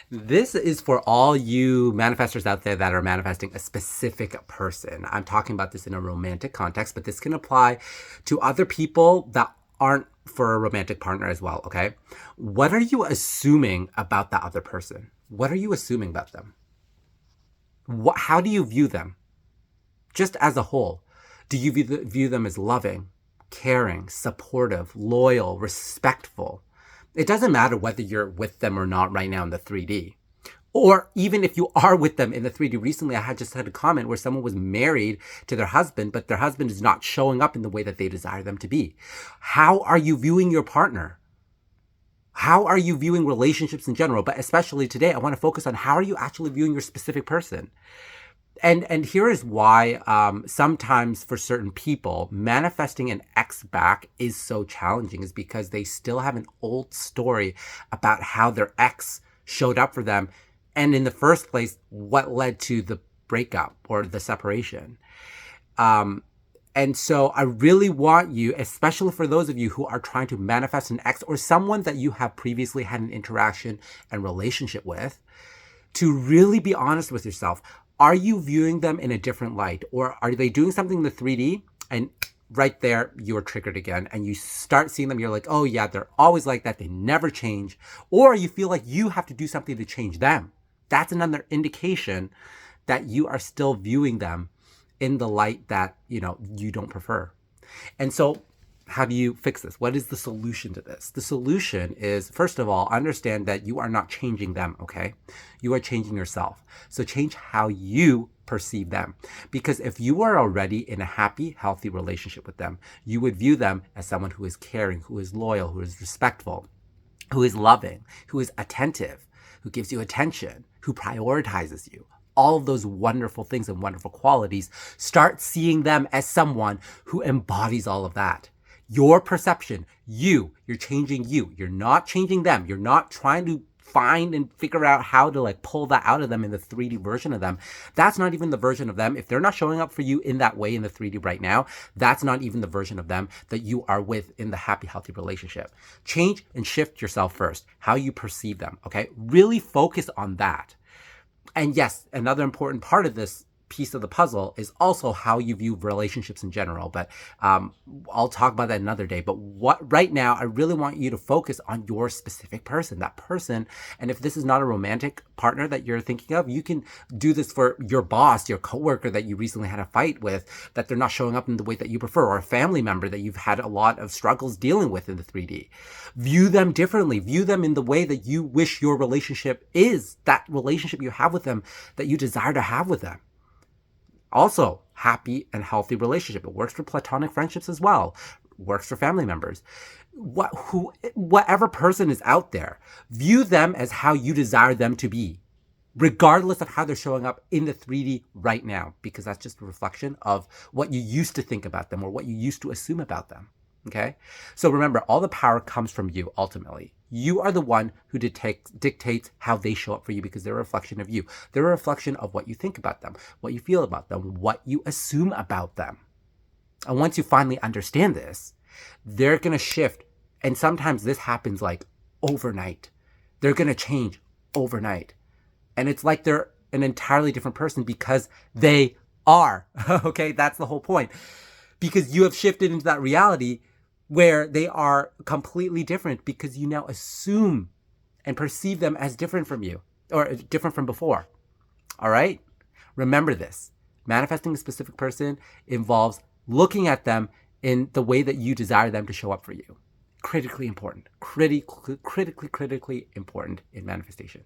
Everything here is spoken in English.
This is for all you manifestors out there that are manifesting a specific person. I'm talking about this in a romantic context, but this can apply to other people that aren't for a romantic partner as well, okay? What are you assuming about that other person? What are you assuming about them? How do you view them? Just as a whole. Do you view them as loving, caring, supportive, loyal, respectful? It doesn't matter whether you're with them or not right now in the 3D. Or even if you are with them in the 3D. Recently, I had just had a comment where someone was married to their husband, but their husband is not showing up in the way that they desire them to be. How are you viewing your partner? How are you viewing relationships in general? But especially today, I want to focus on how are you actually viewing your specific person? And here is why sometimes for certain people manifesting an ex back is so challenging, is because they still have an old story about how their ex showed up for them, and in the first place what led to the breakup or the separation. And so I really want you, especially for those of you who are trying to manifest an ex or someone that you have previously had an interaction and relationship with, to really be honest with yourself. Are you viewing them in a different light, or are they doing something in the 3D and right there you are triggered again and you start seeing them, you're like, oh yeah, they're always like that, they never change? Or you feel like you have to do something to change them. That's another indication that you are still viewing them in the light that you don't prefer. And so how do you fix this? What is the solution to this? The solution is, first of all, understand that you are not changing them, okay? You are changing yourself. So change how you perceive them. Because if you are already in a happy, healthy relationship with them, you would view them as someone who is caring, who is loyal, who is respectful, who is loving, who is attentive, who gives you attention, who prioritizes you. All of those wonderful things and wonderful qualities, start seeing them as someone who embodies all of that. Your perception, you're changing you. You're not changing them. You're not trying to find and figure out how to pull that out of them in the 3D version of them. That's not even the version of them. If they're not showing up for you in that way in the 3D right now, that's not even the version of them that you are with in the happy, healthy relationship. Change and shift yourself first, how you perceive them, okay? Really focus on that. And yes, another important part of this piece of the puzzle is also how you view relationships in general. But I'll talk about that another day. But right now, I really want you to focus on your specific person, that person. And if this is not a romantic partner that you're thinking of, you can do this for your boss, your coworker that you recently had a fight with, that they're not showing up in the way that you prefer, or a family member that you've had a lot of struggles dealing with in the 3D. View them differently. View them in the way that you wish your relationship is, that relationship you have with them, that you desire to have with them. Also, happy and healthy relationship. It works for platonic friendships as well. Works for family members. Whatever person is out there, view them as how you desire them to be, regardless of how they're showing up in the 3D right now, because that's just a reflection of what you used to think about them or what you used to assume about them. Okay? So remember, all the power comes from you ultimately. You are the one who dictates how they show up for you, because they're a reflection of you. They're a reflection of what you think about them, what you feel about them, what you assume about them. And once you finally understand this, they're going to shift. And sometimes this happens overnight. They're going to change overnight. And it's like they're an entirely different person because they are. Okay, that's the whole point. Because you have shifted into that reality where they are completely different, because you now assume and perceive them as different from you, or different from before. All right? Remember this. Manifesting a specific person involves looking at them in the way that you desire them to show up for you. Critically important. Critically important in manifestation.